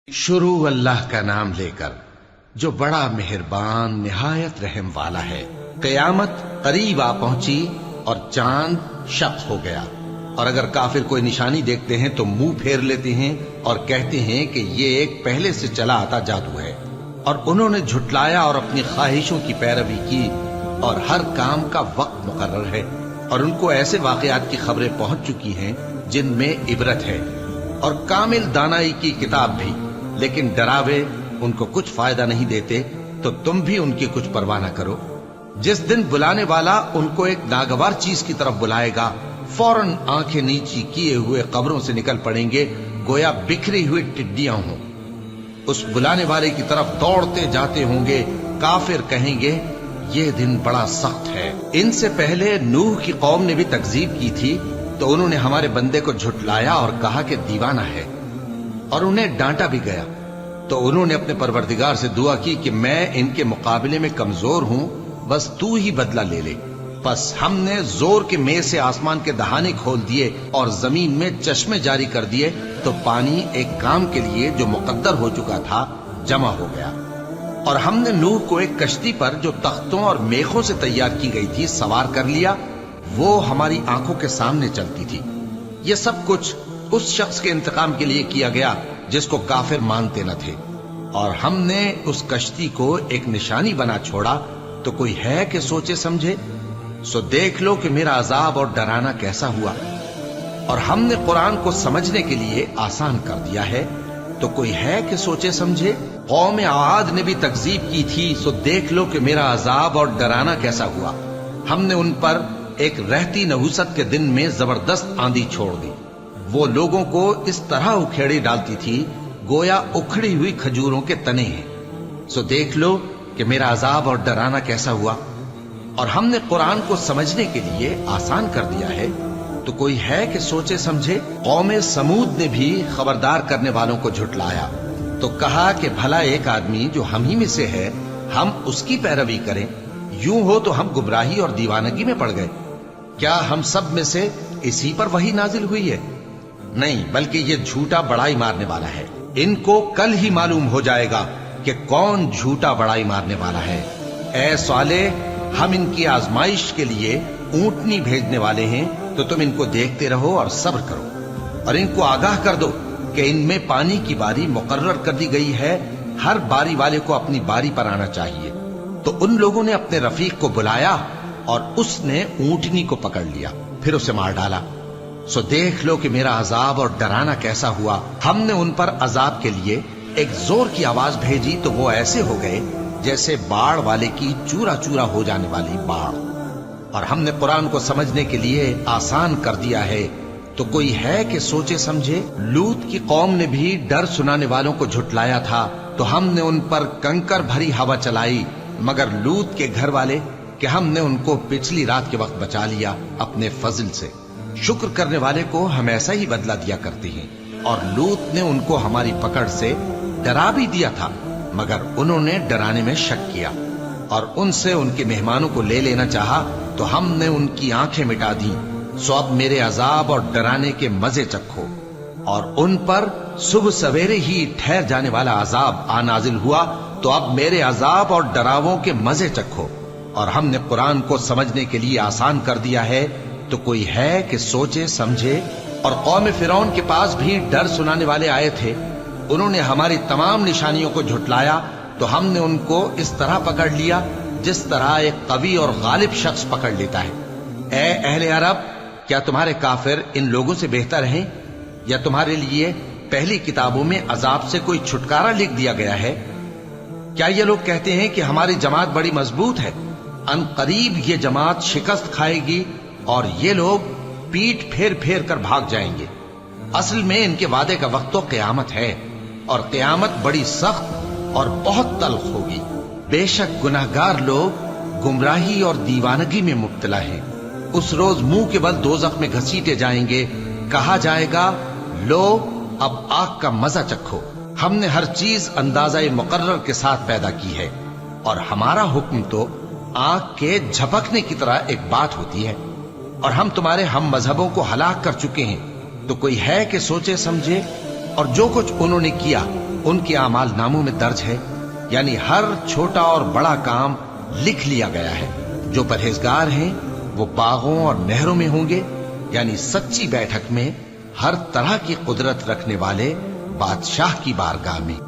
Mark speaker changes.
Speaker 1: शुरू अल्लाह का नाम लेकर जो बड़ा मेहरबान निहायत रहम वाला है। कयामत करीब आ पहुंची और चांद शक हो गया, और अगर काफिर कोई निशानी देखते हैं तो मुंह फेर लेते हैं और कहते हैं कि ये एक पहले से चला आता जादू है। और उन्होंने झुटलाया और अपनी ख्वाहिशों की पैरवी की, और हर काम का वक्त मुकर्रर है। और उनको ऐसे वाकयात की खबरें पहुंच चुकी हैं जिनमें इबरत है, और कामिल दानाई की किताब भी, लेकिन डरावे उनको कुछ फायदा नहीं देते, तो तुम भी उनकी कुछ परवाह न करो। जिस दिन बुलाने वाला उनको एक नागवार चीज की तरफ बुलाएगा, फौरन आंखें नीची किए हुए कब्रों से निकल पड़ेंगे, गोया बिखरी हुई टिड्डियां हों। उस बुलाने वाले की तरफ दौड़ते जाते होंगे। काफिर कहेंगे ये दिन बड़ा सख्त है। इनसे पहले नूह की कौम ने भी तकजीब की थी, तो उन्होंने हमारे बंदे को झुटलाया और कहा कि दीवाना है, और उन्हें डांटा भी गया। तो उन्होंने अपने परवरदिगार से दुआ की कि मैं इनके मुकाबले में कमजोर हूं, बस तू ही बदला ले ले। बस हमने जोर के मेह से आसमान के दहाने खोल दिए और जमीन में चश्मे जारी कर दिए, तो पानी एक काम के लिए जो मुकद्दर हो चुका था जमा हो गया। और हमने नूह को एक कश्ती पर जो तख्तों और मेखों से तैयार की गई थी सवार कर लिया। वो हमारी आंखों के सामने चलती थी। ये सब कुछ उस शख्स के इंतकाम के लिए किया गया जिसको काफिर मानते न थे। और हमने उस कश्ती को एक निशानी बना छोड़ा, तो कोई है कि सोचे समझे। सो देख लो कि मेरा अजाब और डराना कैसा हुआ। और हमने कुरान को समझने के लिए आसान कर दिया है, तो कोई है कि सोचे समझे। कौम आद ने भी तकजीब की थी, सो देख लो कि मेरा अजाब और डराना कैसा हुआ। हमने उन पर एक रहती नहुसत के दिन में जबरदस्त आंधी छोड़ दी। वो लोगों को इस तरह उखेड़ी डालती थी गोया उखड़ी हुई खजूरों के तने हैं। सो देख लो कि मेरा अजाब और डराना कैसा हुआ। और हमने कुरान को समझने के लिए आसान कर दिया है, तो कोई है कि सोचे समझे। कौम समूद ने भी खबरदार करने वालों को झुटलाया, तो कहा कि भला एक आदमी जो हम ही में से है, हम उसकी पैरवी करें। यूं हो तो हम गुमराही और दीवानगी में पड़ गए। क्या हम सब में से इसी पर वही नाजिल हुई है? नहीं, बल्कि ये झूठा बड़ाई मारने वाला है। इनको कल ही मालूम हो जाएगा कि कौन झूठा बड़ाई मारने वाला है। ऐ साले, हम इनकी आजमाइश के लिए ऊंटनी भेजने वाले हैं, तो तुम इनको देखते रहो और सब्र करो। और इनको आगाह कर दो कि इनमें पानी की बारी मुकर्रर कर दी गई है, हर बारी वाले को अपनी बारी पर आना चाहिए। तो उन लोगों ने अपने रफीक को बुलाया और उसने ऊंटनी को पकड़ लिया, फिर उसे मार डाला। सो देख लो कि मेरा अजाब और डराना कैसा हुआ। हमने उन पर अजाब के लिए एक जोर की आवाज भेजी, तो वो ऐसे हो गए जैसे बाढ़ वाले की चूरा चूरा हो जाने वाली बाढ़। और हमने कुरान को समझने के लिए आसान कर दिया है, तो कोई है कि सोचे समझे। लूत की कौम ने भी डर सुनाने वालों को झुटलाया था, तो हमने उन पर कंकर भरी हवा चलाई, मगर लूत के घर वाले कि हमने उनको पिछली रात के वक्त बचा लिया अपने फजल से। शुक्र करने वाले को हम ऐसा ही बदला दिया करते हैं। और लूत ने उनको हमारी पकड़ से डरा भी दिया था, मगर उन्होंने डराने में शक किया और उनसे उनके मेहमानों को ले लेना चाहा, तो हमने उनकी आंखें मिटा दी। सो अब मेरे अजाब और डराने के मजे चखो। और उन पर सुबह सवेरे ही ठहर जाने वाला अजाब आ नाजिल हुआ, तो अब मेरे अजाब और डरावों के मजे चखो। और हमने कुरान को समझने के लिए आसान कर दिया है, तो कोई है कि सोचे समझे। और कौम फिरौन के पास भी डर सुनाने वाले आए थे। उन्होंने हमारी तमाम निशानियों को झुटलाया, तो हमने उनको इस तरह पकड़ लिया जिस तरह एक कवि और गालिब शख्स पकड़ लेता है। ए अहले अरब, क्या तुम्हारे काफिर इन लोगों से बेहतर हैं, या तुम्हारे लिए पहली किताबों में अजाब से कोई छुटकारा लिख दिया गया है? क्या ये लोग कहते हैं कि हमारी जमात बड़ी मजबूत है, अनकरीब ये जमात शिकस्त खाएगी और ये लोग पीठ फेर फेर कर भाग जाएंगे। असल में इनके वादे का वक्त तो क़यामत है, और क़यामत बड़ी सख्त और बहुत तल्ख होगी। बेशक गुनाहगार लोग गुमराही और दीवानगी में मुब्तला हैं। उस रोज मुंह के बल दोज़ख में घसीटे जाएंगे। कहा जाएगा, लो अब आग का मजा चखो। हमने हर चीज अंदाज़ा मुकर्रर के साथ पैदा की है, और हमारा हुक्म तो आग के झपकने की तरह एक बात होती है। और हम तुम्हारे हम मजहबों को हलाक कर चुके हैं, तो कोई है कि सोचे समझे। اور جو کچھ انہوں نے کیا ان کے اعمال ناموں میں درج ہے، یعنی ہر چھوٹا اور بڑا کام لکھ لیا گیا ہے۔ جو پرہیزگار ہیں وہ باغوں اور نہروں میں ہوں گے، یعنی سچی بیٹھک میں ہر طرح کی قدرت رکھنے والے بادشاہ کی بارگاہ میں۔